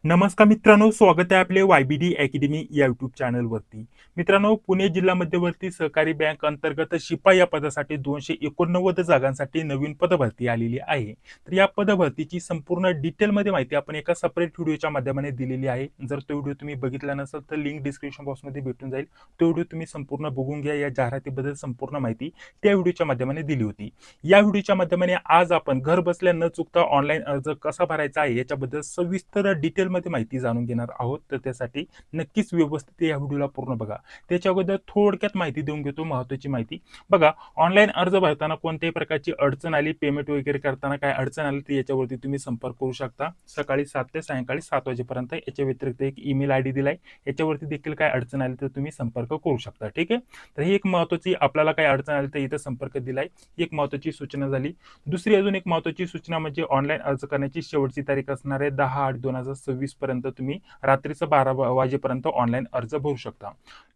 नमस्कार मित्रांनो, स्वागत आहे आपले YBD अकॅडमी या युट्यूब चॅनलवरती. मित्रांनो, पुणे जिल्हा मध्यवर्ती सहकारी बँक अंतर्गत शिपाई या पदासाठी 289 जागांसाठी नवीन पदभरती आलेली आहे. तर या पदभरतीची संपूर्ण डिटेलमध्ये माहिती आपण एका सेपरेट व्हिडिओच्या माध्यमाने दिलेली आहे. जर तो व्हिडिओ तुम्ही बघितला नसेल तर लिंक डिस्क्रिप्शन बॉक्समध्ये भेटून जाईल. तो व्हिडिओ तुम्ही संपूर्ण बघून घ्या. या जाहिरातीबद्दल संपूर्ण माहिती त्या व्हिडिओच्या माध्यमाने दिली होती. या व्हिडिओच्या माध्यमाने आज आपण घर बसल्या न चुकता ऑनलाईन अर्ज कसा भरायचा आहे याच्याबद्दल सविस्तर डिटेलमध्ये माहिती जाणून घेणार आहोत. तर त्यासाठी नक्कीच व्यवस्थित या व्हिडिओला पूर्ण बघा. त्याच्या अगोदर थोडक्यात माहिती देऊन घेतो, महत्त्वाची माहिती बघा. ऑनलाईन अर्ज भरताना कोणत्याही प्रकारची अडचण आली, पेमेंट वगैरे करताना काय अडचण आली तर याच्यावरती तुम्ही संपर्क करू शकता. सकाळी 7 ते सायंकाळी 7 वाजेपर्यंत. याच्या व्यतिरिक्त एक ईमेल आयडी दिलाय, याच्यावरती देखील काय अडचण आली तर तुम्ही संपर्क करू शकता. ठीक आहे. तर ही एक महत्त्वाची, आपल्याला काय अडचण आली तर इथं संपर्क दिलाय, एक महत्त्वाची सूचना झाली. दुसरी अजून एक महत्त्वाची सूचना म्हणजे ऑनलाईन अर्ज करण्याची शेवटची तारीख असणार आहे 10/8/2026 पर्यंत. तुम्ही रात्रीचं 12 वाजेपर्यंत ऑनलाईन अर्ज भरू शकता.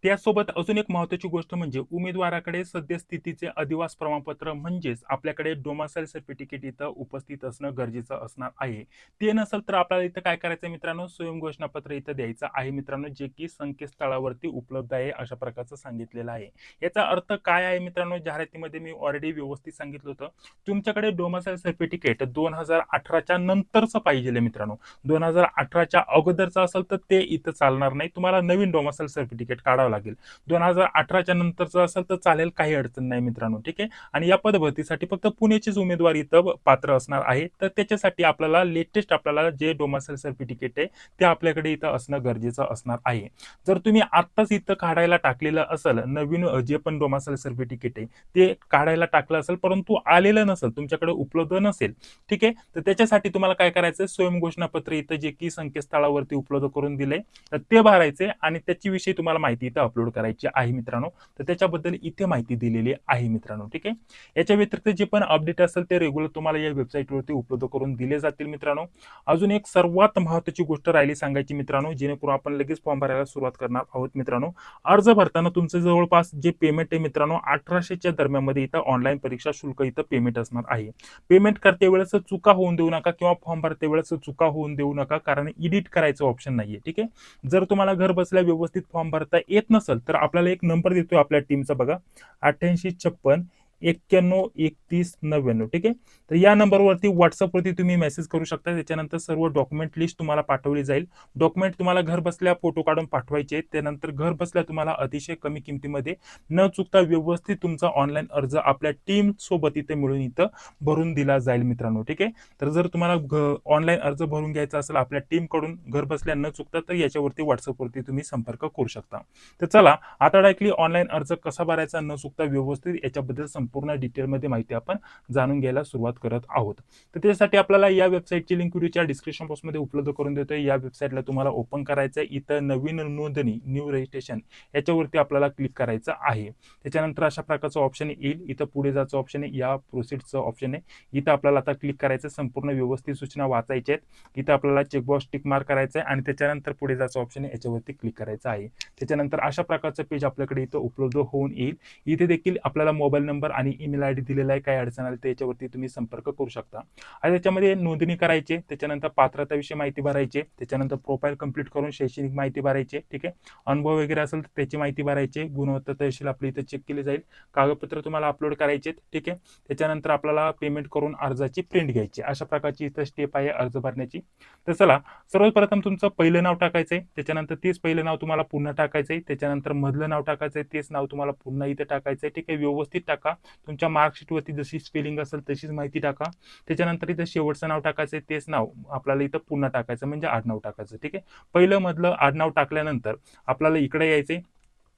त्यासोबत अजून एक महत्त्वाची गोष्ट म्हणजे उमेदवाराकडे सद्यस्थितीचे अधिवास प्रमाणपत्र म्हणजेच आपल्याकडे डोमासाईल सर्टिफिकेट इथं उपस्थित असणं गरजेचं असणार आहे. ते नसेल तर आपल्याला इथं काय करायचं मित्रांनो, स्वयंघोषणापत्र इथं द्यायचं आहे मित्रांनो, जे की संकेतस्थळावरती उपलब्ध आहे अशा प्रकारचं सांगितलेलं आहे. याचा अर्थ काय आहे मित्रांनो, जाहिरातीमध्ये मी ऑलरेडी व्यवस्थित सांगितलं होतं. तुमच्याकडे डोमासाईल सर्टिफिकेट 2018च्या नंतरचं पाहिजे मित्रांनो. 2018च्या अगोदरचं असेल तर ते इथं चालणार नाही, तुम्हाला नवीन डोमासाईल सर्टिफिकेट काढावं लागेल. 2018च्या नंतरचं असेल तर चालेल, काही अडचण नाही मित्रांनो. ठीक आहे. आणि या पदभरतीसाठी फक्त पुण्याचेच उमेदवार इथं पात्र असणार आहे. तर त्याच्यासाठी आपल्याला लेटेस्ट आपल्याला जे डोमासाईल सर्टिफिकेट आहे ते आपल्याकडे इथं असणं गरजेचं असणार आहे. जर तुम्ही आत्ताच इथं काढायला टाकलेलं असेल, नवीन जे पण डोमासाईल सर्टिफिकेट आहे ते काढायला टाकलं असेल परंतु आलेलं नसेल, तुमच्याकडे उपलब्ध नसेल, ठीक आहे, तर त्याच्यासाठी तुम्हाला काय करायचं, स्वयंघोषणापत्र इथं जे की संकेतस्थळावरती उपलब्ध करून दिले तर ते भरायचे आणि त्याच्याविषयी तुम्हाला माहिती इथं अपलोड करायची आहे मित्रांनो. तर त्याच्याबद्दल इथे माहिती दिलेली आहे मित्रांनो. ठीक आहे. याच्या व्यतिरिक्त जे पण अपडेट असेल ते रेग्युलर तुम्हाला या वेबसाईटवरती उपलब्ध करून दिले जातील मित्रांनो. अजून एक सर्वात महत्त्वाची गोष्ट राहिली सांगायची मित्रांनो, जेणेकरून आपण लगेच फॉर्म भरायला सुरुवात करणार आहोत मित्रांनो. अर्ज भरताना तुमचं जवळपास जे पेमेंट आहे मित्रांनो 1800च्या दरम्यानमध्ये इथं ऑनलाईन परीक्षा शुल्क इथं पेमेंट असणार आहे. पेमेंट करते वेळेस चुका होऊन देऊ नका किंवा फॉर्म भरते वेळेस चुका होऊन देऊ नका, कारण एडिट करायचं ऑप्शन नाहीये. ठीक आहे. जर तुम्हाला घर बसल्या व्यवस्थित फॉर्म भरता येत नसेल तर आपल्याला एक नंबर देतोय आपल्या टीमचा बघा, 8856 913199. ठीक आहे. तर या नंबरवरती व्हॉट्सअपवरती तुम्ही मेसेज करू शकता. त्याच्यानंतर सर्व डॉक्युमेंट लिस्ट तुम्हाला पाठवली जाईल. डॉक्युमेंट तुम्हाला घर बसल्या फोटो काढून पाठवायचे. त्यानंतर घर बसल्या तुम्हाला अतिशय कमी किमतीमध्ये न चुकता व्यवस्थित तुमचा ऑनलाईन अर्ज आपल्या टीम सोबत इथे मिळून इथं भरून दिला जाईल मित्रांनो. ठीक आहे. तर जर तुम्हाला ऑनलाईन अर्ज भरून घ्यायचा असेल आपल्या टीम कडून घर बसल्या न चुकता तर याच्यावरती व्हॉट्सअपवरती तुम्ही संपर्क करू शकता. तर चला आता डायरेक्टली ऑनलाईन अर्ज कसा भरायचा न चुकता व्यवस्थित याच्याबद्दल संपूर्ण डिटेलमध्ये माहिती आपण जाणून घ्यायला सुरुवात करत आहोत. तर त्यासाठी आपल्याला या वेबसाईटची लिंक व्हिडिओच्या डिस्क्रिप्शन बॉक्समध्ये उपलब्ध करून देतोय. या वेबसाईटला तुम्हाला ओपन करायचं आहे. इथं नवीन नोंदणी, न्यू रजिस्ट्रेशन याच्यावरती आपल्याला क्लिक करायचं आहे. त्याच्यानंतर अशा प्रकारचं ऑप्शन येईल. इथं पुढे जायचं ऑप्शन आहे, या प्रोसीडचं ऑप्शन आहे. इथं आपल्याला आता क्लिक करायचं, संपूर्ण व्यवस्थित सूचना वाचायच्या आहेत. इथं आपल्याला चेकबॉक्स टिक मार्क करायचं आहे आणि त्याच्यानंतर पुढे जायचं ऑप्शन आहे, याच्यावरती क्लिक करायचं आहे. त्याच्यानंतर अशा प्रकारचं पेज आपल्याकडे इथं उपलब्ध होऊन येईल. इथे देखील आपल्याला मोबाईल नंबर आणि ईमेल आयडी दिलेला आहे. काय अडचण आली तर याच्यावरती तुम्ही संपर्क करू शकता. आणि त्याच्यामध्ये नोंदणी करायची, त्याच्यानंतर पात्रताविषयी माहिती भरायची, त्याच्यानंतर प्रोफाईल कंप्लीट करून शैक्षणिक माहिती भरायची. ठीक आहे. अनुभव वगैरे असेल तर त्याची माहिती भरायची. गुणवत्ता तहसील आपली इथं चेक केली जाईल. कागदपत्र तुम्हाला अपलोड करायचे. ठीक आहे. त्याच्यानंतर आपल्याला पेमेंट करून अर्जाची प्रिंट घ्यायची. अशा प्रकारची इथं स्टेप आहे अर्ज भरण्याची. तर चला, सर्वप्रथम तुमचं पहिलं नाव टाकायचंय, त्याच्यानंतर तेच पहिलं नाव तुम्हाला पुन्हा टाकायचंय, त्याच्यानंतर मधलं नाव टाकायचंय, तेच नाव तुम्हाला पुन्हा इथे टाकायचंय. ठीक आहे. व्यवस्थित टाका. तुमच्या मार्कशीटवरती जशी स्पेलिंग असेल तशीच माहिती टाका. त्याच्यानंतर इथं शेवटचं नाव टाकायचंय, तेच नाव आपल्याला इथं पुन्हा टाकायचं, म्हणजे आडनाव टाकायचं. ठीक आहे. पहिलं मधलं आडनाव टाकल्यानंतर आपल्याला इकडे यायचंय.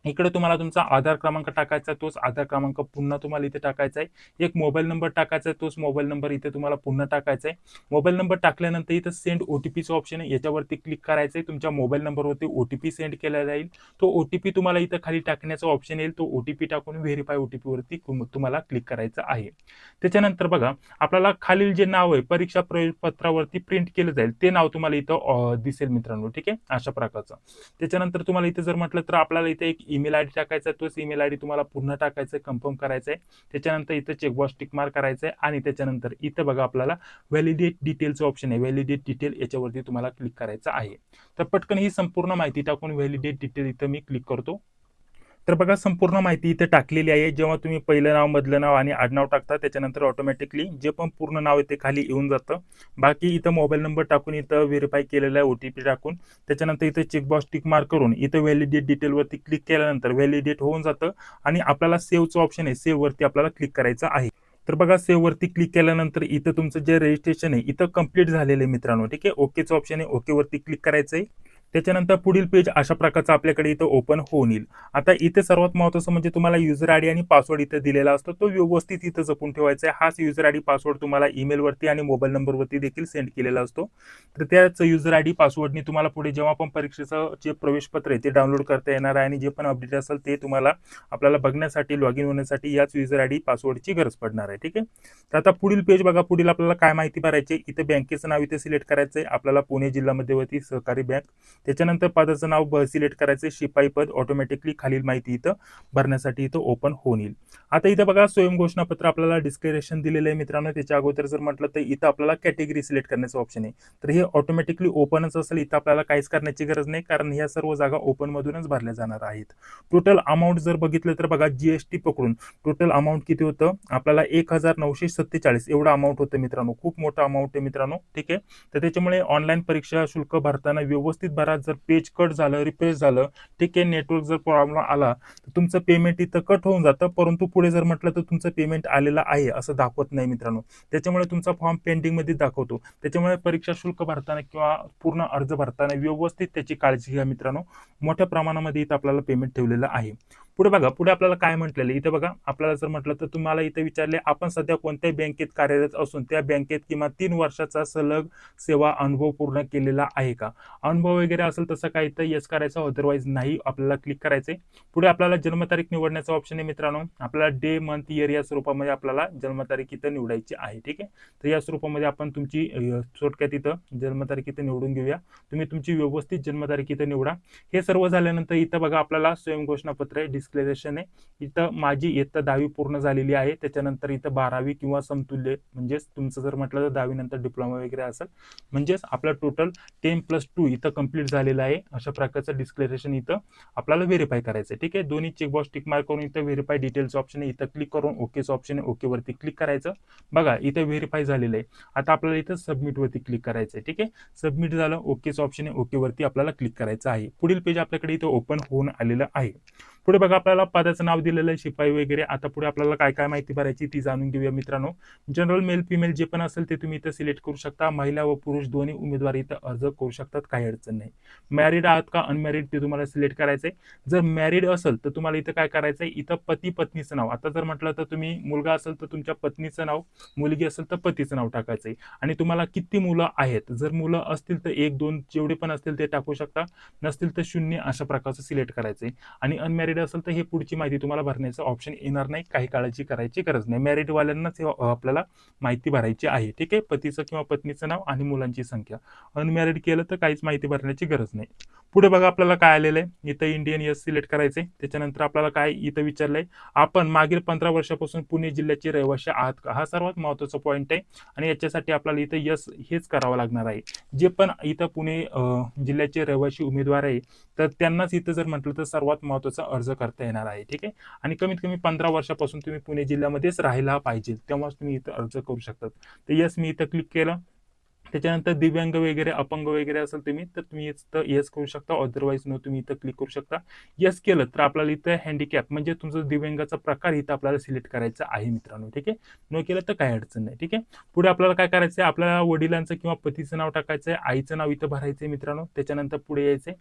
इकडे तुम्हाला तुमचा आधार क्रमांक टाकायचा, तोच आधार क्रमांक पुन्हा तुम्हाला इथे टाकायचा आहे. एक मोबाईल नंबर टाकायचा आहे, तोच मोबाईल नंबर इथे तुम्हाला पुन्हा टाकायचा आहे. मोबाईल नंबर टाकल्यानंतर इथं सेंड ओटीपीचं ऑप्शन आहे, याच्यावरती क्लिक करायचं आहे. तुमच्या मोबाईल नंबरवरती ओटीपी सेंड केला जाईल. तो ओटीपी तुम्हाला इथं खाली टाकण्याचा ऑप्शन येईल. तो ओटीपी टाकून व्हेरीफाय ओटीपीवरती तुम्हाला क्लिक करायचं आहे. त्याच्यानंतर बघा, आपल्याला खालील जे नाव आहे परीक्षा प्रवेशपत्रावरती प्रिंट केलं जाईल ते नाव तुम्हाला इथं दिसेल मित्रांनो. ठीक आहे. अशा प्रकारचं. त्याच्यानंतर तुम्हाला इथे जर म्हटलं तर आपल्याला इथे एक ईमेल आयडी टाकायचा, तोच ईमेल आयडी तुम्हाला पुन्हा टाकायचा, कन्फर्म करायचा आहे. त्याच्यानंतर इथं चेकबॉक्स टिक मार्क करायचा आहे आणि त्याच्यानंतर इथं बघा आपल्याला व्हॅलिडेट डिटेलचं ऑप्शन आहे, व्हॅलिडेट डिटेल याच्यावरती तुम्हाला क्लिक करायचं आहे. तर पटकन ही संपूर्ण माहिती टाकून व्हॅलिडेट डिटेल इथं मी क्लिक करतो. तर बघा संपूर्ण माहिती इथे टाकलेली आहे. जेव्हा तुम्ही पहिलं नाव, मधलं नाव आणि आडनाव टाकता त्याच्यानंतर ऑटोमॅटिकली जे पण पूर्ण नाव आहे ते खाली येऊन जातं. बाकी इथं मोबाईल नंबर टाकून इथं व्हेरीफाय केलेला आहे OTP टाकून. त्याच्यानंतर इथं चेकबॉक्स टिक मार्क करून इथं व्हॅलिडेट डिटेलवरती क्लिक केल्यानंतर व्हॅलिडेट होऊन जातं आणि आपल्याला सेव्हचं ऑप्शन आहे, सेव्हवरती आपल्याला क्लिक करायचं आहे. तर बघा सेव्हवरती क्लिक केल्यानंतर इथं तुमचं जे रजिस्ट्रेशन आहे इथं कंप्लीट झालेलं आहे मित्रांनो. ठीक आहे, ओकेचं ऑप्शन आहे, ओकेवरती क्लिक करायचं आहे. त्याच्यानंतर पुढील पेज अशा प्रकारचं आपल्याकडे इथं ओपन होऊन येईल. आता इथे सर्वात महत्त्वाचं म्हणजे तुम्हाला युजर आयडी आणि पासवर्ड इथं दिलेला असतो, तो व्यवस्थित इथं जपून ठेवायचा आहे. हाच युजर आयडी पासवर्ड तुम्हाला ईमेलवरती आणि मोबाईल नंबरवरती देखील सेंड केलेला असतो. तर त्याच युजर आयडी पासवर्डनी तुम्हाला पुढे जेव्हा पण परीक्षेचं जे प्रवेशपत्र आहे ते डाउनलोड करता येणार आहे आणि जे पण अपडेट असेल ते तुम्हाला आपल्याला बघण्यासाठी, लॉग इन होण्यासाठी याच युजर आयडी पासवर्डची गरज पडणार आहे. ठीक आहे, तर आता पुढील पेज बघा. पुढील आपल्याला काय माहिती भरायची, इथे बँकेचं नाव इथे सिलेक्ट करायचं आहे आपल्याला, पुणे जिल्हा मध्यवर्ती सहकारी बँक. त्याच्यानंतर पदाचं नाव सिलेक्ट करायचं, शिपाई पद. ऑटोमॅटिकली खालील माहिती इथं भरण्यासाठी इथं ओपन होऊन येईल. आता इथं बघा स्वयं घोषणापत्र आपल्याला डिस्क्लेरेशन दिलेलं आहे मित्रांनो. त्याच्या अगोदर जर म्हटलं तर इथं आपल्याला कॅटेगरी सिलेक्ट करण्याचं ऑप्शन आहे. तर हे ऑटोमॅटिकली ओपनच असेल, इथं आपल्याला काहीच करण्याची गरज नाही कारण ह्या सर्व जागा ओपन मधूनच भरल्या जाणार आहेत. टोटल अमाऊंट जर बघितलं तर बघा GST पकडून टोटल अमाऊंट किती होतं आपल्याला 1947 एवढं अमाऊंट होतं मित्रांनो. खूप मोठं अमाऊंट आहे मित्रांनो. ठीक आहे, तर त्याच्यामुळे ऑनलाईन परीक्षा शुल्क भरताना व्यवस्थित भरा. जर पेज कट झालं, रिफ्रेश झालं, ठीक आहे, नेटवर्क जर प्रॉब्लेम आला तर तुमचं पेमेंट इथं कट होऊन जातं, परंतु पुढे जर म्हटलं तर तुमचं पेमेंट आलेलं आहे असं दाखवत नाही मित्रांनो. त्याच्यामुळे तुमचा फॉर्म पेंडिंग मध्ये दाखवतो. त्याच्यामुळे परीक्षा शुल्क भरताना किंवा पूर्ण अर्ज भरताना व्यवस्थित त्याची काळजी घ्या मित्रांनो. मोठ्या प्रमाणामध्ये इथं आपल्याला पेमेंट ठेवलेलं आहे. पुढे बघा, पुढे आपल्याला काय म्हटलेलं इथं बघा. आपल्याला जर म्हटलं तर तुम्हाला इथं विचारले आपण सध्या कोणत्याही बँकेत कार्यरत असून त्या बँकेत किमान 3 वर्षाचा सलग सेवा अनुभव पूर्ण केलेला आहे का. अनुभव वगैरे असेल तसं काही तर येस करायचं, अदरवाईज नाही आपल्याला क्लिक करायचंय. पुढे आपल्याला जन्मतारीख निवडण्याचा ऑप्शन आहे मित्रांनो. आपल्याला डे, मंथ, इयर या स्वरूपामध्ये आपल्याला जन्मतारीख इथं निवडायची आहे. ठीक आहे, तर या स्वरूपामध्ये आपण तुमची थोडक्यात इथं जन्मतारीख इथं निवडून घेऊया. तुम्ही तुमची व्यवस्थित जन्मतारीख इथं निवडा. हे सर्व झाल्यानंतर इथं बघा आपल्याला स्वयं घोषणापत्र डिस्क्लेरेशन आहे. इथं माझी इयत्ता 10वी पूर्ण झालेली आहे. त्याच्यानंतर इथं 12वी किंवा समतुल्य म्हणजेच तुमचं जर म्हटलं तर 10वी नंतर डिप्लोमा वगैरे असेल म्हणजेच आपलं टोटल 10+2 इथं कंप्लीट झालेलं आहे. अशा प्रकारचं डिस्क्लेरेशन इथं आपल्याला व्हेरीफाय करायचं आहे. ठीक आहे, दोन्ही चेकबॉक्स टिक मार्क करून इथं व्हेरीफाय डिटेल्स ऑप्शन आहे, इथं क्लिक करून ओकेचं ऑप्शन आहे, ओकेवरती क्लिक करायचं. बघा इथं व्हेरीफाय झालेलं आहे. आता आपल्याला इथं सबमिट वरती क्लिक करायचं आहे. ठीक आहे, सबमिट झालं, ओकेचं ऑप्शन आहे, ओकेवरती आपल्याला क्लिक करायचं आहे. पुढील पेज आपल्याकडे इथं ओपन होऊन आलेलं आहे. पुढे बघा आपल्याला पदाचं नाव दिलेलं आहे शिपाई वगैरे. आता पुढे आपल्याला काय काय माहिती भरायची ती जाणून घेऊया मित्रांनो. जनरल, मेल, फिमेल जे पण असेल ते तुम्ही इथं सिलेक्ट करू शकता. महिला व पुरुष दोन्ही उमेदवार इथं अर्ज करू शकतात, काही अडचण नाही. मॅरिड आहात का अनमॅरिड ते तुम्हाला सिलेक्ट करायचंय. जर मॅरिड असेल तर तुम्हाला इथं काय करायचंय, इथं पती पत्नीचं नाव. आता जर म्हटलं तर तुम्ही मुलगा असेल तर तुमच्या पत्नीचं नाव, मुलगी असेल तर पतीचं नाव टाकायचंय. आणि तुम्हाला किती मुलं आहेत, जर मुलं असतील तर 1, 2 जेवढे पण असतील ते टाकू शकता, नसतील तर 0 अशा प्रकारचं सिलेक्ट करायचंय. आणि अनमॅरिड असेल तर हे पुढची माहिती तुम्हाला भरण्याचं ऑप्शन येणार नाही, काही काळजी करायची गरज नाही. मॅरिड वाल्यांनाच आपल्याला माहिती भरायची आहे. ठीक आहे, पतीचं किंवा पत्नीचं नाव आणि मुलांची संख्या. अनमॅरिड केलं तर काहीच माहिती भरण्याची गरज नाही. पुढे बघा आपल्याला काय आलेलं आहे, इथं इंडियन यस सिलेक्ट करायचंय. त्याच्यानंतर आपल्याला काय इथं विचारलंय, आपण मागील 15 वर्षापासून पुणे जिल्ह्याचे रहिवासी आहात का. हा सर्वात महत्वाचा पॉईंट आहे आणि याच्यासाठी आपल्याला इथं यस हेच करावं लागणार आहे. जे पण इथं पुणे जिल्ह्याचे रहिवासी उमेदवार आहे तर त्यांनाच इथं जर म्हटलं तर सर्वात महत्वाचा अर्ज करता येणार आहे. ठीक आहे, आणि कमीत कमी 15 वर्षापासून तुम्ही पुणे जिल्ह्यामध्येच राहायला पाहिजे, तेव्हाच तुम्ही इथं अर्ज करू शकतात. तर यस मी इथं क्लिक केलं. त्याच्यानंतर दिव्यांग वगैरे, अपंग वगैरे असेल तुम्ही तर तुम्ही इथं येस करू शकता, अदरवाईज नो तुम्ही इथं क्लिक करू शकता. येस केलं तर आपल्याला इथं हँडिकॅप म्हणजे तुमचं दिव्यांगाचा प्रकार इथं आपल्याला सिलेक्ट करायचा आहे मित्रांनो. ठीक आहे, नो केलं तर काही अडचण नाही. ठीक आहे, पुढे आपल्याला काय करायचं आहे, आपल्याला वडिलांचं किंवा पतीचं नाव टाकायचं आहे, आईचं नाव इथं भरायचंय मित्रांनो. त्याच्यानंतर पुढे यायचंय.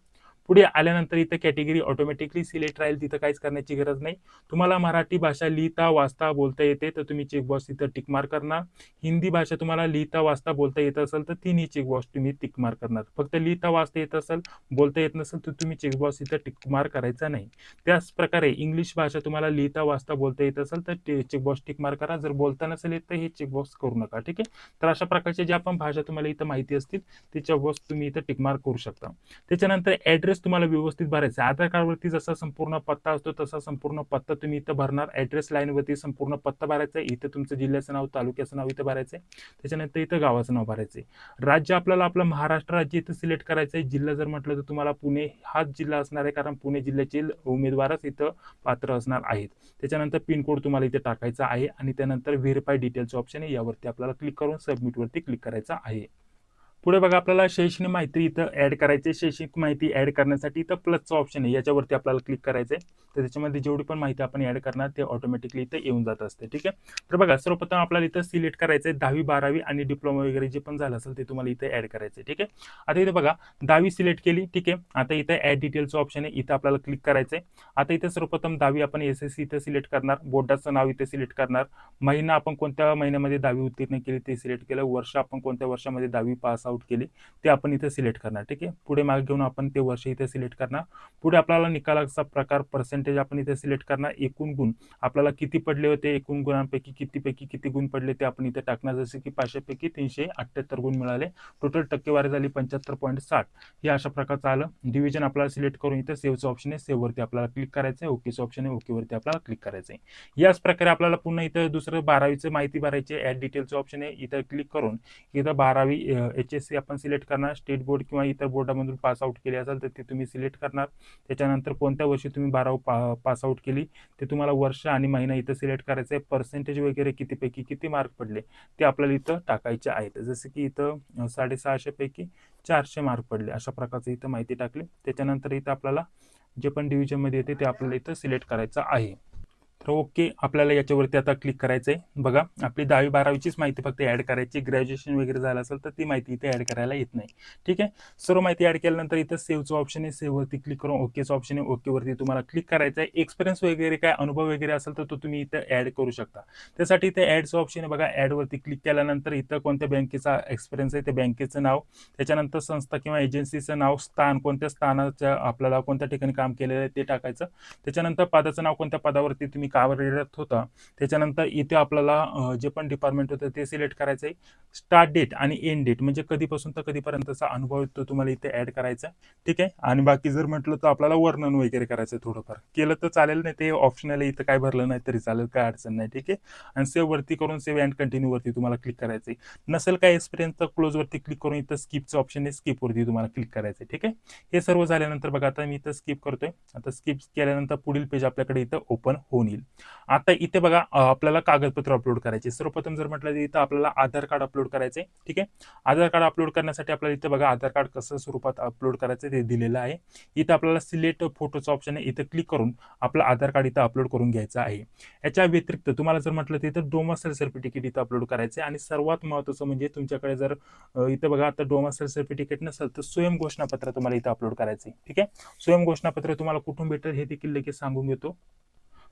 पुढे आल्यानंतर इथं कॅटेगरी ऑटोमॅटिकली सिलेक्ट राहील, तिथं काहीच करण्याची गरज नाही. तुम्हाला मराठी भाषा लिहिता वाचता बोलता येते तर तुम्ही चेकबॉक्स इथं टिक मार्क करणार. हिंदी भाषा तुम्हाला लिहिता वाचता बोलता येत असेल तर तिन्ही चेकबॉक्स तुम्ही टिक मार्क करणार. फक्त लिहिता वाचता येत असेल, बोलता येत नसेल तर तुम्ही चेकबॉक्स इथं टिक मार्क करायचा नाही. त्याच प्रकारे इंग्लिश भाषा तुम्हाला लिहिता वाचता बोलता येत असेल तर चेकबॉक्स टिक मार्क करा. जर बोलता नसेल येत तर हे चेकबॉक्स करू नका. ठीक आहे, तर अशा प्रकारच्या ज्या पण भाषा तुम्हाला इथं माहिती असतील ते चेकबॉक्स तुम्ही इथं टिक मार्क करू शकता. त्याच्यानंतर ऍड्रेस ऍड्रेस तुम्हाला व्यवस्थित भरायचा आहे. आधार कार्डवरती जसा संपूर्ण पत्ता असतो तसा संपूर्ण पत्ता तुम्ही इथं भरणार. ऍड्रेस लाईनवरती संपूर्ण पत्ता भरायचा आहे. इथं तुमचं जिल्ह्याचं नाव, तालुक्याचं नाव इथं भरायचं आहे. त्याच्यानंतर इथं गावाचं नाव भरायचं आहे. राज्य आपल्याला आपलं महाराष्ट्र राज्य इथं सिलेक्ट करायचं आहे. जिल्हा जर म्हटलं तर तुम्हाला पुणे हाच जिल्हा असणार आहे, कारण पुणे जिल्ह्याचे उमेदवारच इथं पात्र असणार आहेत. त्याच्यानंतर पिनकोड तुम्हाला इथे टाकायचा आहे आणि त्यानंतर व्हेरीफाय डिटेल्सचं ऑप्शन आहे, यावरती आपल्याला क्लिक करून सबमिटवरती क्लिक करायचं आहे. पुढे बघा आपल्याला शैक्षणिक माहिती इथं ऍड करायची. शैक्षणिक माहिती ऍड करण्यासाठी इथं प्लसचं ऑप्शन आहे, याच्यावरती आपल्याला क्लिक करायचं आहे. तर त्याच्यामध्ये जेवढी पण माहिती आपण ऍड करणार ते ऑटोमॅटिकली इथं येऊन जात असते. ठीक आहे. तर बघा सर्वप्रथम आपल्याला इथं सिलेक्ट करायचं आहे 10वी 12वी आणि डिप्लोमा वगैरे जे पण झालं असेल ते तुम्हाला इथे ऍड करायचं आहे. ठीक आहे. आता इथे बघा 10वी सिलेक्ट केली. ठीक आहे. आता इथे ऍड डिटेल्सचं ऑप्शन आहे, इथं आपल्याला क्लिक करायचं आहे. आता इथे सर्वप्रथम 10वी आपण SSC इथं सिलेक्ट करणार. बोर्डाचं नाव इथे सिलेक्ट करणार. महिना आपण कोणत्या महिन्यामध्ये 10वी उत्तीर्ण केली ते सिलेक्ट केलं. वर्ष आपण कोणत्या वर्षामध्ये 10वी पास आउट केली ते आपण इथे सिलेक्ट करणार. ठीक आहे. पुढे मागे घेऊन आपण ते वर्ष इथे सिलेक्ट करणार. पुढे आपल्याला निकालाचा प्रकार पर्सेंटेज आपण इथे सिलेक्ट करणार. एकूण गुण आपल्याला किती पडले होते, एकूण गुणांपैकी किती गुण पडले ते आपण इथे टाकणार. जसे की 500 पैकी 378 गुण मिळाले. टोटल टक्केवारी झाली 75.60. हे अशा प्रकारचं आलं. डिव्हिजन आपल्याला सिलेक्ट करून इथे सेव्हचं ऑप्शन आहे, सेव्हवरती आपल्याला क्लिक करायचं आहे. ओकेचं ऑप्शन आहे, ओकेवरती आपल्याला क्लिक करायचं आहे. याच प्रकारे आपल्याला पुन्हा इथं दुसरं 12वीचं माहिती भरायची. ऍड डिटेलचं ऑप्शन आहे, इथं क्लिक करून इथं 12वी HSC आपण सिलेक्ट करणार. स्टेट बोर्ड किंवा इतर बोर्डामधून पास आउट केली असेल तर ते तुम्ही सिलेक्ट करणार. त्याच्यानंतर कोणत्या वर्षी तुम्ही 12वी पास आउट केली ते तुम्हाला वर्ष आणि महिना इथं सिलेक्ट करायचं आहे. पर्सेंटेज वगैरे कितीपैकी किती मार्क पडले ते आपल्याला इथं टाकायचे आहेत. जसं की इथं 650 पैकी 400 मार्क पडले, अशा प्रकारचं इथं माहिती टाकली. त्याच्यानंतर इथं आपल्याला जे पण डिव्हिजनमध्ये येते ते आपल्याला इथं सिलेक्ट करायचं आहे. तर ओके आपल्याला याच्यावरती आता क्लिक करायचं आहे. बघा आपली 10वी 12वीचीच माहिती फक्त ऍड करायची. ग्रॅज्युएशन वगैरे झालं असेल तर ती माहिती इथे ऍड करायला येत नाही. ठीक आहे. सर्व माहिती ऍड केल्यानंतर इथं सेव्हचं ऑप्शन आहे, सेव्हवरती क्लिक करून ओकेचं ऑप्शन आहे, ओकेवरती तुम्हाला क्लिक करायचं आहे. एक्सपिरियन्स वगैरे काय अनुभव वगैरे असेल तर तो तुम्ही इथं ऍड करू शकता. त्यासाठी इथे ऍडचं ऑप्शन आहे बघा. ऍडवरती क्लिक केल्यानंतर इथं कोणत्या बँकेचा एक्सपिरियन्स आहे ते बँकेचं नाव, त्याच्यानंतर संस्था किंवा एजन्सीचं नाव, स्थान कोणत्या स्थानाच्या आपल्याला कोणत्या ठिकाणी काम केलेलं आहे ते टाकायचं. त्याच्यानंतर पदाचं नाव, कोणत्या पदावरती तुम्ही कार्यरत होता. त्याच्यानंतर इथे आपल्याला जे पण डिपार्टमेंट होतं ते सिलेक्ट करायचं आहे. स्टार्ट डेट आणि एंड डेट म्हणजे कधीपासून तर कधीपर्यंतचा अनुभव तो तुम्हाला इथे ऍड करायचा. ठीक आहे. आणि बाकी जर म्हटलं तर आपल्याला वर्णन वगैरे करायचं थोडंफार केलं तर चालेल, नाही ते ऑप्शनल इथं काय भरलं नाही तरी चालेल, काय अडचण नाही. ठीक आहे. आणि सेव्ह वरती करून सेव्ह अँड कंटिन्यू वरती तुम्हाला क्लिक करायचं आहे. नसेल काय एक्सपिरियन्स तर क्लोज वरती क्लिक करून इथं स्किपचं ऑप्शन आहे, स्किप वरती तुम्हाला क्लिक करायचं आहे. ठीक आहे. हे सर्व झाल्यानंतर बघा आता मी इथं स्किप करतोय. आता स्किप केल्यानंतर पुढील पेज आपल्याकडे इथं ओपन होऊन येईल. आता इथे बघा आपल्याला कागदपत्र अपलोड करायचे. सर्वप्रथम जर म्हटलं तर इथं आपल्याला आधार कार्ड अपलोड करायचे. ठीक आहे. आधार कार्ड अपलोड करण्यासाठी आपल्याला इथे बघा आधार कार्ड कसं स्वरूपात अपलोड करायचं ते दिलेलं आहे. इथं आपल्याला सिलेक्ट फोटोचं ऑप्शन आहे, इथं क्लिक करून आपलं आधार कार्ड इथं अपलोड करून घ्यायचं आहे. याच्या व्यतिरिक्त तुम्हाला जर म्हटलं तर इथं डोमिसाईल सर्टिफिकेट इथं अपलोड करायचं आहे. आणि सर्वात महत्त्वाचं म्हणजे तुमच्याकडे जर इथं बघा आता डोमिसाईल सर्टिफिकेट नसेल तर स्वयं घोषणापत्र तुम्हाला इथं अपलोड करायचं आहे. ठीक आहे. स्वयं घोषणापत्र तुम्हाला कुठून भेटेल हे देखील लगेच सांगून घेतो.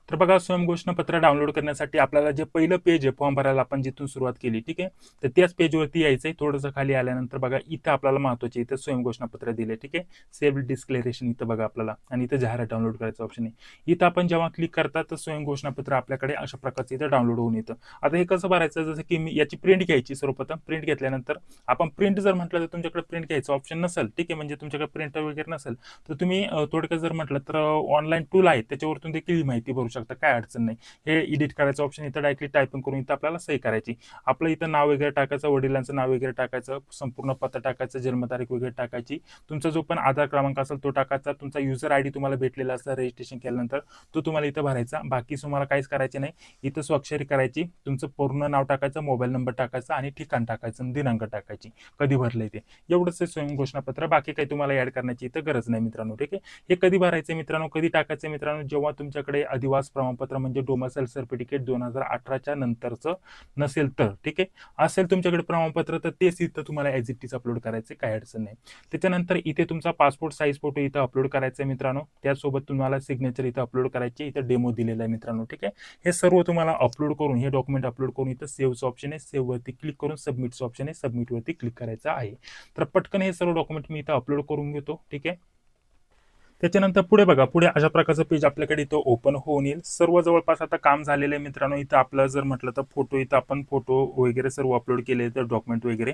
तर बघा स्वयं घोषणापत्र डाउनलोड करण्यासाठी आपल्याला जे पहिलं पेज आहे फॉर्म भरायला आपण जिथून सुरुवात केली, ठीक आहे, तर त्याच पेजवरती यायचंय. थोडंसं खाली आल्यानंतर बघा इथं आपल्याला महत्त्वाचे इथं स्वयं घोषणापत्र दिले. ठीक आहे. सेल्फ डिस्क्लेरेशन इथं बघा आपल्याला, आणि इथं जाहिरात डाउनलोड करायचं ऑप्शन आहे. इथं आपण जेव्हा क्लिक करता तर स्वयं घोषणापत्र आपल्याकडे अशा प्रकारचं इथं डाउनलोड होऊन येतं. आता हे कसं भरायचं, जसं की मी याची प्रिंट घ्यायची. सर्वप्रथम प्रिंट घेतल्यानंतर आपण प्रिंट जर म्हटलं तर तुमच्याकडे प्रिंट घ्यायचं ऑप्शन नसेल, ठीक आहे, म्हणजे तुमच्याकडे प्रिंटर वगैरे नसेल तर तुम्ही थोडक्यात जर म्हटलं तर ऑनलाईन टूल आहे त्याच्यावरतून देखील माहिती भरू शकता, काय अडचण नाही. हे एडिट करायचं ऑप्शन इथं डायरेक्टली टायपिंग करून इथं आपल्याला सही करायची. आपलं इथं नाव वगैरे टाकायचं, वडिलांचं नाव वगैरे टाकायचं, संपूर्ण पत्ता टाकायचं, जन्मतारीख वगैरे टाकायची, तुमचा जो पण आधार क्रमांक असेल तो टाकायचा, तुमचा युजर आयडी तुम्हाला भेटलेला असला रजिस्ट्रेशन केल्यानंतर तो तुम्हाला इथं भरायचा. बाकी तुम्हाला काहीच करायचे नाही. इथं स्वाक्षरी करायची, तुमचं पूर्ण नाव टाकायचं, मोबाईल नंबर टाकायचा आणि ठिकाण टाकायचं, दिनांक टाकायची, कधी भरलंय ते, एवढंच आहे स्वयं घोषणापत्र. बाकी काही तुम्हाला ऍड करण्याची इथं गरज नाही मित्रांनो. ठीक आहे. हे कधी भरायचं मित्रांनो, कधी टाकायचं मित्रांनो, जेव्हा तुमच्याकडे अधिवास प्रमाणपत्र म्हणजे डोमिसाईल सर्टिफिकेट 2018च्या नंतरचं नसेल तर, ठीक आहे, असेल तुमच्याकडे प्रमाणपत्र तर तेच इथं तुम्हाला ॲज इट इज अपलोड करायचे, काही अडचण नाही. त्याच्यानंतर इथे तुमचा पासपोर्ट साईज फोटो इथं अपलोड करायचा आहे मित्रांनो. त्यासोबत तुम्हाला सिग्नेचर इथं अपलोड करायची, इथं डेमो दिलेला आहे मित्रांनो. ठीक आहे. हे सर्व तुम्हाला अपलोड करून, हे डॉक्युमेंट अपलोड करून इथं सेव्हचं ऑप्शन आहे, सेव्हवरती क्लिक करून सबमिटचं ऑप्शन आहे, सबमिटवरती क्लिक करायचं आहे. तर पटकन हे सर्व डॉक्युमेंट मी इथं अपलोड करून घेतो. ठीक आहे. त्याच्यानंतर पुढे बघा, पुढे अशा प्रकारचं पेज आपल्याकडे इथं ओपन होऊन येईल. सर्व जवळपास आता काम झालेलं आहे मित्रांनो. इथं आपलं जर म्हटलं तर फोटो, इथं आपण फोटो वगैरे सर्व अपलोड केले तर डॉक्युमेंट वगैरे.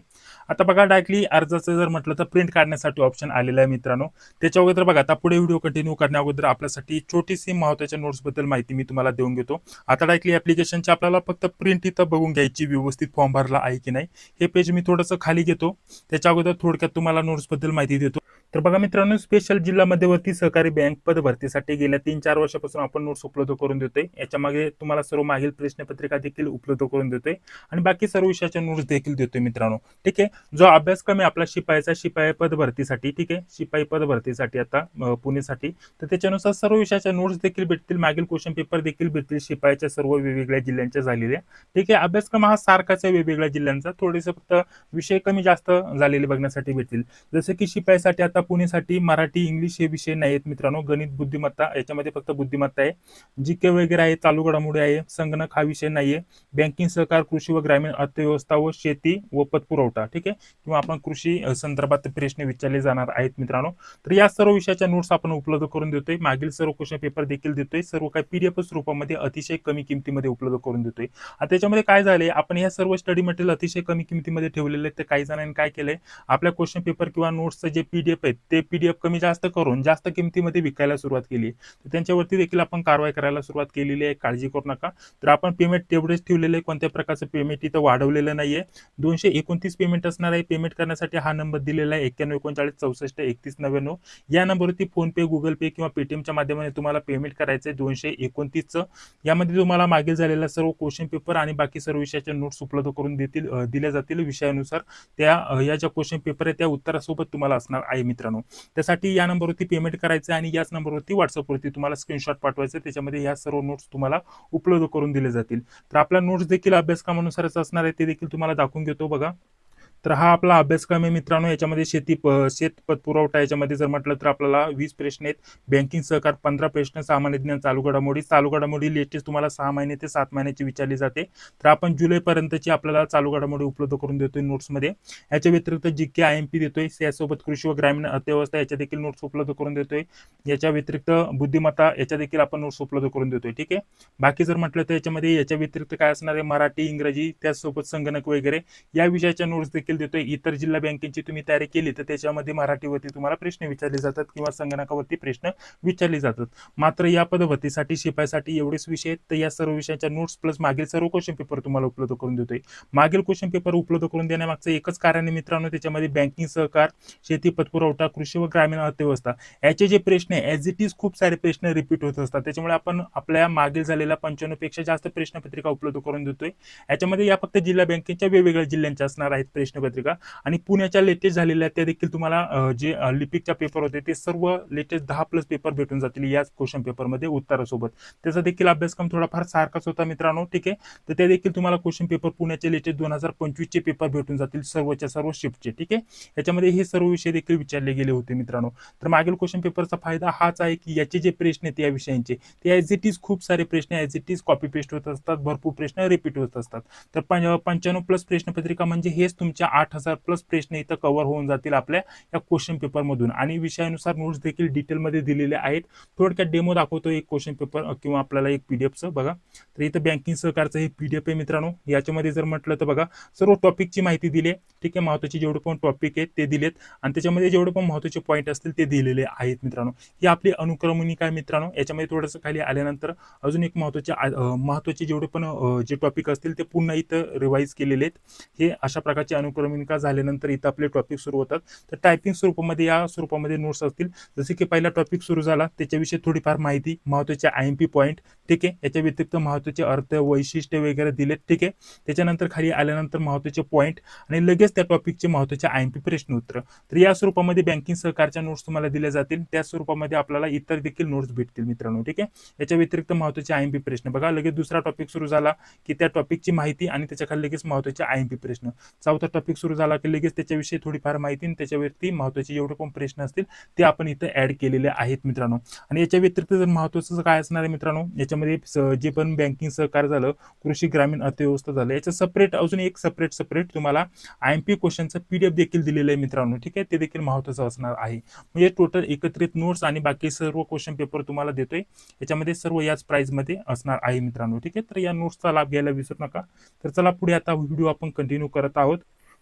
आता बघा डायरेक्टली अर्जाचं जर म्हटलं तर प्रिंट काढण्यासाठी ऑप्शन आलेलं आहे मित्रांनो. त्याच्या अगोदर बघा, आता पुढे व्हिडिओ कंटिन्यू करण्या अगोदर आपल्यासाठी छोटीशी महत्त्वाच्या नोट्स बद्दल माहिती मी तुम्हाला देऊन घेतो. आता डायरेक्टली ऍप्लिकेशनची आपल्याला फक्त प्रिंट इथं बघून घ्यायची, व्यवस्थित फॉर्म भरला आहे की नाही. हे पेज मी थोडंसं खाली घेतो. त्याच्या अगोदर थोडक्यात तुम्हाला नोट्स बद्दल माहिती देतो. तर बघा मित्रांनो, स्पेशल जिल्हा मध्यवर्ती सहकारी बँक पद भरतीसाठी गेल्या 3-4 वर्षापासून आपण नोट्स उपलब्ध करून देतोय. याच्या मागे तुम्हाला सर्व मागील प्रश्नपत्रिका देखील उपलब्ध करून देतोय आणि बाकी सर्व विषयाच्या नोट्स देखील देतोय मित्रांनो. ठीक आहे. जो अभ्यासक्रम आहे आपला शिपाई पद भरतीसाठी, ठीक आहे, शिपाई पद भरतीसाठी आता पुणेसाठी, तर त्याच्यानुसार सर्व विषयाच्या नोट्स देखील भेटतील, मागील क्वेश्चन पेपर देखील भेटतील शिपाईच्या सर्व वेगवेगळ्या जिल्ह्यांच्या झालेल्या. ठीक आहे. अभ्यासक्रम हा सारखाच आहे वेगवेगळ्या जिल्ह्यांचा, थोडेसे फक्त विषय कमी जास्त झालेले बघण्यासाठी भेटतील. जसे की शिपाईसाठी आता पुणेसाठी मराठी इंग्लिश हे विषय नाही आहेत मित्रांनो. गणित बुद्धिमत्ता याच्यामध्ये फक्त बुद्धिमत्ता आहे, जीके वगैरे आहे, चालू घडामोडी आहे, संगणक हा विषय नाहीये, बँकिंग सहकार, कृषी व ग्रामीण अर्थव्यवस्था व शेती व पतपुरवठा, ठीक आहे, किंवा आपण कृषी संदर्भात प्रश्न विचारले जाणार आहेत मित्रांनो. तर या सर्व विषयाच्या नोट्स आपण उपलब्ध करून देतोय, मागील सर्व क्वेश्चन पेपर देखील देतोय, सर्व काही पीडीएफ स्वरूपामध्ये अतिशय कमी किमतीमध्ये उपलब्ध करून देतोय. आता त्याच्यामध्ये काय झालंय, आपण या सर्व स्टडी मटेरियल अतिशय कमी किमतीमध्ये ठेवलेले आहेत. तर काही जणांनी काय केलंय, आपल्या क्वेश्चन पेपर किंवा नोट्सचं जे पीडीएफ आहेत ते पीडीएफ कमी जास्त करून जास्त किमतीमध्ये विकायला सुरुवात केली. तर त्यांच्यावरती देखील आपण कारवाई करायला सुरुवात केलेली आहे, काळजी करू नका. तर आपण पेमेंट तेवढेच ठेवलेले आहे, कोणत्या प्रकारचं पेमेंट इथं वाढवलेलं नाहीये. 229 पेमेंट असणार आहे. पेमेंट करण्यासाठी हा नंबर दिलेला आहे 9139643199. या नंबरवरती फोन पे, गुगल पे किंवा पेटीएमच्या माध्यमाने तुम्हाला पेमेंट करायचं आहे 229चं. यामध्ये तुम्हाला मागील झालेला सर्व क्वेश्चन पेपर आणि बाकी सर्व विषयाच्या नोट्स उपलब्ध करून दिल्या जातील विषयानुसार. त्या या ज्या क्वेश्चन पेपर आहे त्या उत्तरासोबत तुम्हाला असणार आहे मित्रांनो. त्यासाठी या नंबरवरती पेमेंट करायचं आणि याच नंबरवरती व्हॉट्सअपवरती तुम्हाला स्क्रीनशॉट पाठवायचं, त्याच्यामध्ये या सर्व नोट्स तुम्हाला उपलब्ध करून दिले जातील. तर आपला नोट्स देखील अभ्यासक्रमानुसारच असणार आहे, ते देखील तुम्हाला दाखवून घेतो बघा. तर हा आपला अभ्यासक्रम आहे मित्रांनो. याच्यामध्ये शेत पतपुरवठा याच्यामध्ये जर म्हटलं तर आपल्याला 20 प्रश्न आहेत, बँकिंग सहकार 15 प्रश्न, सामान्य ज्ञान, चालू घडामोडी लेटेस्ट तुम्हाला 6 महिने ते 7 महिन्याची विचारली जाते. तर आपण जुलैपर्यंतची आपल्याला चालू घडामोडी उपलब्ध करून देतोय नोट्समध्ये. याच्या व्यतिरिक्त जीके आयएमपी देतोय, त्यासोबत कृषी व ग्रामीण अर्थव्यवस्था याच्या देखील नोट्स उपलब्ध करून देतोय. याच्या व्यतिरिक्त बुद्धिमत्ता याच्या देखील आपण नोट्स उपलब्ध करून देतोय. ठीक आहे. बाकी जर म्हटलं तर याच्यामध्ये याच्या व्यतिरिक्त काय असणार आहे, मराठी, इंग्रजी, त्यासोबत संगणक वगैरे या विषयाच्या नोट्स देखील देतोय. इतर जिल्हा बँकेची तुम्ही तयारी केली तर त्याच्यामध्ये मराठीवरती तुम्हाला प्रश्न विचारले जातात किंवा संगणकावरती प्रश्न विचारले जातात. मात्र या पदभरतीसाठी शिपाईसाठी एवढेच विषय आहेत. तर या सर्व विषयाच्या नोट्स प्लस मागील सर्व क्वेश्चन पेपर तुम्हाला उपलब्ध करून देतोय. मागील क्वेश्चन पेपर उपलब्ध करून देण्यामागचं एकच कारण आहे मित्रांनो, त्याच्यामध्ये बँकिंग सहकार, शेती पतपुरवठा, कृषी व ग्रामीण अर्थव्यवस्था याचे जे प्रश्न आहे ॲज इट इज खूप सारे प्रश्न रिपीट होत असतात. त्याच्यामुळे आपण आपल्या मागील झालेल्या 95 पेक्षा जास्त प्रश्नपत्रिका उपलब्ध करून देतोय. याच्यामध्ये या फक्त जिल्हा बँकेच्या वेगवेगळ्या जिल्ह्यांच्या असणार आहेत प्रश्नपत्रिका आणि पुण्याच्या लेटेस्ट झालेल्या त्या देखील तुम्हाला जे लिपिकच्या पेपर होते ते सर्व लेटेस्ट 10+ पेपर भेटून जातील याच क्वेश्चन पेपरमध्ये उत्तरासोबत. त्याचा देखील अभ्यासक्रम थोडाफार सारखाच होता मित्रांनो. ठीक आहे. तर ते देखील तुम्हाला क्वेश्चन पेपर पुण्याचे लेटेस्ट 2025चे पेपर भेटून जातील सर्वच्या सर्व शिफ्टचे. ठीक आहे. याच्यामध्ये हे सर्व विषय देखील विचारले गेले होते मित्रांनो. तर मागील क्वेश्चन पेपरचा फायदा हाच आहे की याचे जे प्रश्न आहेत या विषयांचे ते ॲज इट इज खूप सारे प्रश्न as it is copy paste होत असतात, भरपूर प्रश्न रिपीट होत असतात. तर 95+ प्रश्नपत्रिका म्हणजे हेच तुमच्या 8000+ प्रश्न इथं कव्हर होऊन जातील आपल्या या क्वेश्चन पेपर मधून आणि विषयानुसार नोट्स देखील डिटेलमध्ये दिलेले आहेत. थोडक्यात डेमो दाखवतो एक क्वेश्चन पेपर किंवा आपल्याला एक पीडीएफचं बघा. तर इथं बँकिंग सहकारचं हे पीडीएफ आहे मित्रांनो. याच्यामध्ये जर म्हटलं तर बघा सर्व टॉपिकची माहिती दिली आहे. ठीक आहे. महत्त्वाचे जेवढे पण टॉपिक आहेत ते दिलेत आणि त्याच्यामध्ये जेवढे पण महत्त्वाचे पॉईंट असतील ते दिलेले आहेत मित्रांनो. ही आपली अनुक्रमणिका आहे मित्रांनो. याच्यामध्ये थोडंसं खाली आल्यानंतर अजून एक महत्त्वाचे जेवढे पण जे टॉपिक असतील ते पुन्हा इथं रिवाईज केलेले आहेत. हे अशा प्रकारची अनुक्रमणिका झाल्यानंतर इथं आपले टॉपिक सुरू होतात. तर टायपिंग स्वरूपामध्ये या स्वरूपामध्ये नोट्स असतील. जसे की पहिला टॉपिक सुरू झाला त्याच्याविषयी थोडीफार माहिती, महत्त्वाचे आयएमपी पॉईंट, ठीक आहे, याच्या व्यतिरिक्त महत्त्वाचे अर्थ, वैशिष्ट्य वगैरे दिलेत. ठीक आहे. त्याच्यानंतर खाली आल्यानंतर महत्त्वाचे पॉईंट आणि लगेच त्या टॉपिकचे महत्त्वाचे आयएमपी प्रश्न उत्तर. तर या स्वरूपामध्ये बँकिंग सहकारच्या नोट्स तुम्हाला दिल्या जातील. त्या स्वरूपामध्ये आपल्याला इतर देखील नोट्स भेटतील मित्रांनो. ठीक आहे. याच्या व्यतिरिक्त महत्त्वाचे आयएमपी प्रश्न बघा, लगेच दुसरा टॉपिक सुरू झाला की त्या टॉपिकची माहिती आणि त्याच्या खाली लगेच महत्त्वाचे आयएमपी प्रश्न. चौथा टॉपिक टॉपिक सुरू झाला की लगेच त्याच्याविषयी थोडीफार माहिती आणि त्याच्यावरती महत्त्वाचे जेवढे पण प्रश्न असतील ते आपण इथं ऍड केलेले आहेत मित्रांनो. आणि याच्या व्यतिरिक्त जर महत्त्वाचं काय असणार आहे मित्रांनो, याच्यामध्ये जे पण बँकिंग सहकार झालं, कृषी ग्रामीण अर्थव्यवस्था झालं, याचं सेपरेट अजून एक सेपरेट तुम्हाला IMP क्वेश्चनचं PDF देखील दिलेलं आहे मित्रांनो. ठीक आहे, ते देखील महत्त्वाचं असणार आहे. म्हणजे टोटल एकत्रित नोट्स आणि बाकी सर्व क्वेश्चन पेपर तुम्हाला देतोय. याच्यामध्ये सर्व याच प्राइस मध्ये असणार आहे मित्रांनो. ठीक आहे, तर या नोट्सचा लाभ घ्यायला विसरू नका. तर चला पुढे आता व्हिडिओ आपण कंटिन्यू करत आहोत.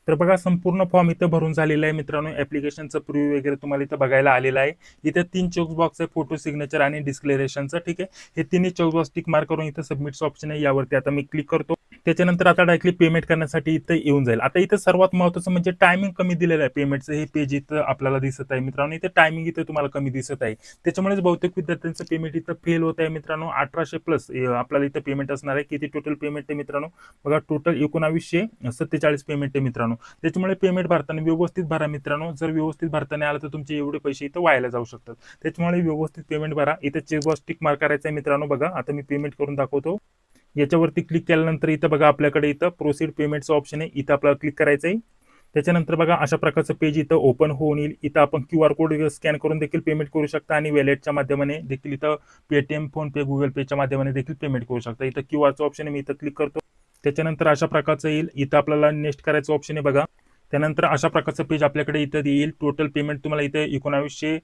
तर बघा, संपूर्ण फॉर्म इथं भरून झालेला आहे मित्रांनो. ऍप्लिकेशनचं प्रिव्ह्यू वगैरे तुम्हाला इथं बघायला आलेला आहे. इथे 3 चेक बॉक्स आहे, फोटो, सिग्नेचर आणि डिस्क्लेरेशनचं. ठीक आहे, हे तिन्ही चेक बॉक्स टिक मार्क करून इथं सबमिटचं ऑप्शन आहे, यावरती आता मी क्लिक करतो. त्याच्यानंतर आता डायरेक्टली पेमेंट करण्यासाठी इथं येऊन जाईल. आता इथं सर्वात महत्त्वाचं म्हणजे टायमिंग कमी दिलेलं आहे पेमेंटचं. हे पेज इथं आपल्याला दिसत आहे मित्रांनो. इथं टायमिंग इथं तुम्हाला कमी दिसत आहे, त्याच्यामुळेच बहुतेक विद्यार्थ्यांचं पेमेंट इथं फेल होत आहे मित्रांनो. 1800 प्लस आपल्याला इथं पेमेंट असणार आहे. किती टोटल पेमेंट आहे मित्रांनो, बघा टोटल 1947 पेमेंट आहे मित्रांनो. त्याच्यामुळे पेमेंट भरताना व्यवस्थित भरा मित्रांनो. जर व्यवस्थित भरताना आलं तर तुमचे एवढे पैसे इथं वायाला जाऊ शकतात. त्याच्यामुळे व्यवस्थित पेमेंट भरा. इथं चेकबॉक्स टिक मार्क करायचा आहे मित्रांनो. बघा आता मी पेमेंट करून दाखवतो. याच्यावरती क्लिक केल्यानंतर इथं बघा आपल्याकडे इथं प्रोसीड पेमेंटचं ऑप्शन आहे, इथं आपल्याला क्लिक करायचं आहे. त्याच्यानंतर बघा अशा प्रकारचं पेज इथं ओपन होऊन येईल. इथं आपण QR कोड स्कॅन करून देखील पेमेंट करू शकता आणि वॅलेटच्या माध्यमाने देखील इथं पेटीएम, फोनपे, गुगल पेच्या माध्यमाने देखील पेमेंट करू शकता. इथं QRचं ऑप्शन आहे, मी इथं क्लिक करतो. त्याच्यानंतर अशा प्रकारचं येईल. इथं आपल्याला नेक्स्ट करायचं ऑप्शन आहे बघा. त्यानंतर अशा प्रकारचं पेज आपल्याकडे इथं येईल. टोटल पेमेंट तुम्हाला इथं 1900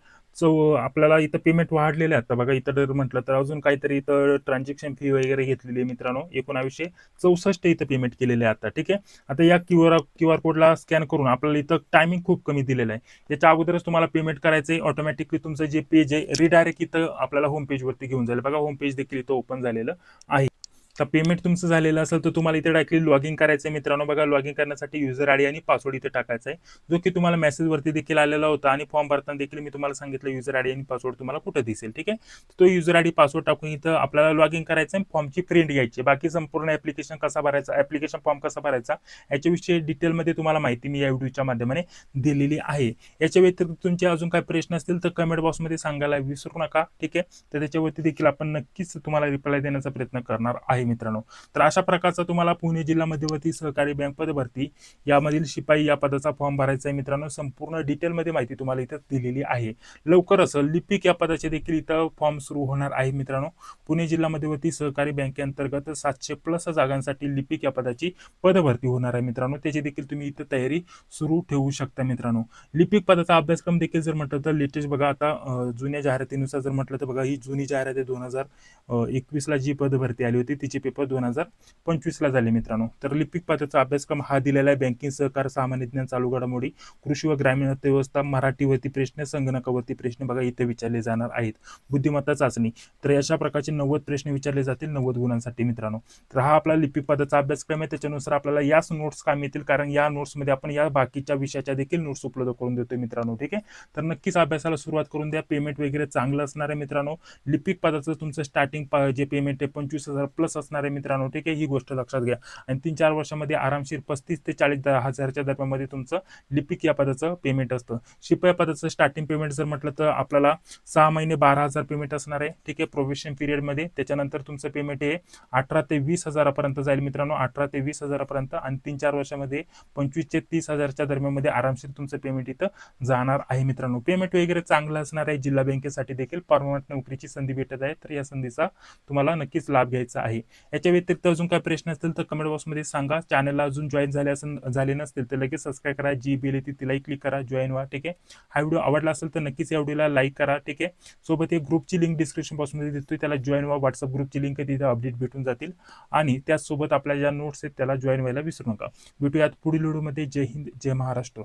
आपल्याला इथं पेमेंट वाढलेलं आहे. आता बघा इथं जर म्हटलं तर अजून काहीतरी इथं ट्रान्झॅक्शन फी वगैरे घेतलेली आहे मित्रांनो. 1964 इथं पेमेंट केलेलं आहे आता. ठीक आहे, आता या क्यूआर कोडला स्कॅन करून आपल्याला इथं टायमिंग खूप कमी दिलेलं आहे. याच्या अगोदरच तुम्हाला पेमेंट करायचं आहे. ऑटोमॅटिकली तुमचं जे पेज आहे रिडायरेक्ट इथं आपल्याला होम पेजवरती घेऊन जाईल. बघा होम पेज देखील इथं ओपन झालेलं आहे. तर पेमेंट तुमचं झालेलं असेल तर तुम्हाला इथे डायरेक्टली लॉग इन करायचं आहे मित्रांनो. बघा लॉग इन करण्यासाठी युजर आयडी आणि पासवर्ड इथे टाकायचा आहे, जो की तुम्हाला मेसेजवरती देखील आलेला होता आणि फॉर्म भरताना देखील मी तुम्हाला सांगितलं युजर आयडी आणि पासवर्ड तुम्हाला कुठे दिसेल. ठीक आहे, तो युजर आयडी पासवर्ड टाकून इथं आपल्याला लॉग इन करायचं आहे. फॉर्मची प्रिंट घ्यायची. बाकी संपूर्ण ऍप्लिकेशन कसा भरायचा, ऍप्लिकेशन फॉर्म कसा भरायचा याच्याविषयी डिटेलमध्ये तुम्हाला माहिती मी या व्हिडिओच्या माध्यमाने दिलेली आहे. याच्या व्यतिरिक्त तुमचे अजून काही प्रश्न असतील तर कमेंट बॉक्समध्ये सांगायला विसरू नका. ठीक आहे, तर त्याच्यावरती देखील आपण नक्कीच तुम्हाला रिप्लाय देण्याचा प्रयत्न करणार आहे मित्रांनो. तर अशा प्रकारचा तुम्हाला पुणे जिल्हा मध्यवर्ती सहकारी बँक पद भरती यामधील शिपाई या पदाचा फॉर्म भरायचा आहे मित्रांनो. संपूर्ण डिटेलमध्ये माहिती तुम्हाला इथं दिलेली आहे. लवकरच लिपिक या पदाचे देखील इथं फॉर्म सुरू होणार आहे मित्रांनो. पुणे जिल्हा मध्यवर्ती सहकारी बँकेअंतर्गत 700+ जागांसाठी लिपिक या पदाची पदभरती होणार आहे मित्रांनो. त्याची देखील तुम्ही इथं तयारी सुरू ठेवू शकता मित्रांनो. लिपिक पदाचा अभ्यासक्रम देखील जर म्हटलं तर लेटेस्ट बघा, आता जुन्या जाहिरातीनुसार जर म्हटलं तर बघा ही जुनी जाहिरात आहे. 2021ला जी पदभरती आली होती तिचे पेपर 2025ला झाले मित्रांनो. तर लिपिक पदाचा अभ्यासक्रम हा दिलेला आहे. बँकिंग, सहकार, सामान्य ज्ञान, चालू घडामोडी, कृषी व ग्रामीण अर्थव्यवस्था, मराठीवरती प्रश्न, संगणकावरती प्रश्न बघा इथे विचारले जाणार आहेत. बुद्धिमत्ता चाचणी, तर अशा प्रकारचे 90 प्रश्न विचारले जातील 90 गुणांसाठी मित्रांनो. तर हा आपला लिपिक पदाचा अभ्यासक्रम आहे. त्याच्यानुसार आपल्याला याच नोट्स काम येतील, कारण या नोट्समध्ये आपण या बाकीच्या विषयाच्या देखील नोट्स उपलब्ध करून देतोय मित्रांनो. ठीक आहे, तर नक्कीच अभ्यासाला सुरुवात करून द्या. पेमेंट वगैरे चांगलं असणार आहे मित्रांनो. लिपिक पदाचं तुमचं स्टार्टिंग जे पेमेंट आहे 25,000+ असणार आहे मित्रांनो. ठीक आहे, ही गोष्ट लक्षात घ्या. आणि 3-4 वर्षामध्ये आरामशीर 35 ते 40 हजारच्या दरम्यानमध्ये तुमचं लिपिक या पदाचं पेमेंट असतं. शिपाई पदाचं स्टार्टिंग पेमेंट जर म्हटलं तर आपल्याला 6 महिने 12,000 पेमेंट असणार आहे. ठीक आहे, प्रोबेशन पिरियडमध्ये. त्याच्यानंतर तुमचं पेमेंट हे 18 ते 20 हजारापर्यंत जाईल मित्रांनो. 18 ते 20 हजारापर्यंत. आणि 3-4 वर्षामध्ये 25 ते 30 हजारच्या दरम्यानमध्ये आरामशीर तुमचं पेमेंट इथं जाणार आहे मित्रांनो. पेमेंट वगैरे चांगलं असणार आहे. जिल्हा बँकेसाठी देखील परमनंट नोकरीची संधी भेटत आहे, तर या संधीचा तुम्हाला नक्कीच लाभ घ्यायचा आहे. याच्या व्यतिरिक्त अजून काही प्रश्न असतील तर कमेंट बॉक्समध्ये सांगा. चॅनलला अजून जॉईन झाले नसतील तर लगेच सबस्क्राईब करा. जी बेल येते तिलाही क्लिक करा, जॉईन व्हा. ठीक आहे, हा व्हिडिओ आवडला असेल तर नक्कीच या व्हिडिओला लाईक करा. ठीक आहे, सोबत एक ग्रुपची लिंक डिस्क्रिप्शन बॉक्समध्ये देतोय, त्याला जॉईन व्हा. व्हॉट्सअप ग्रुपची लिंक आहे, तिथे अपडेट भेटून जातील. आणि त्याचसोबत आपल्या ज्या नोट्स आहेत त्याला जॉईन व्हायला विसरू नका. भेटूयात पुढील व्हिडिओमध्ये. जय हिंद, जय महाराष्ट्र.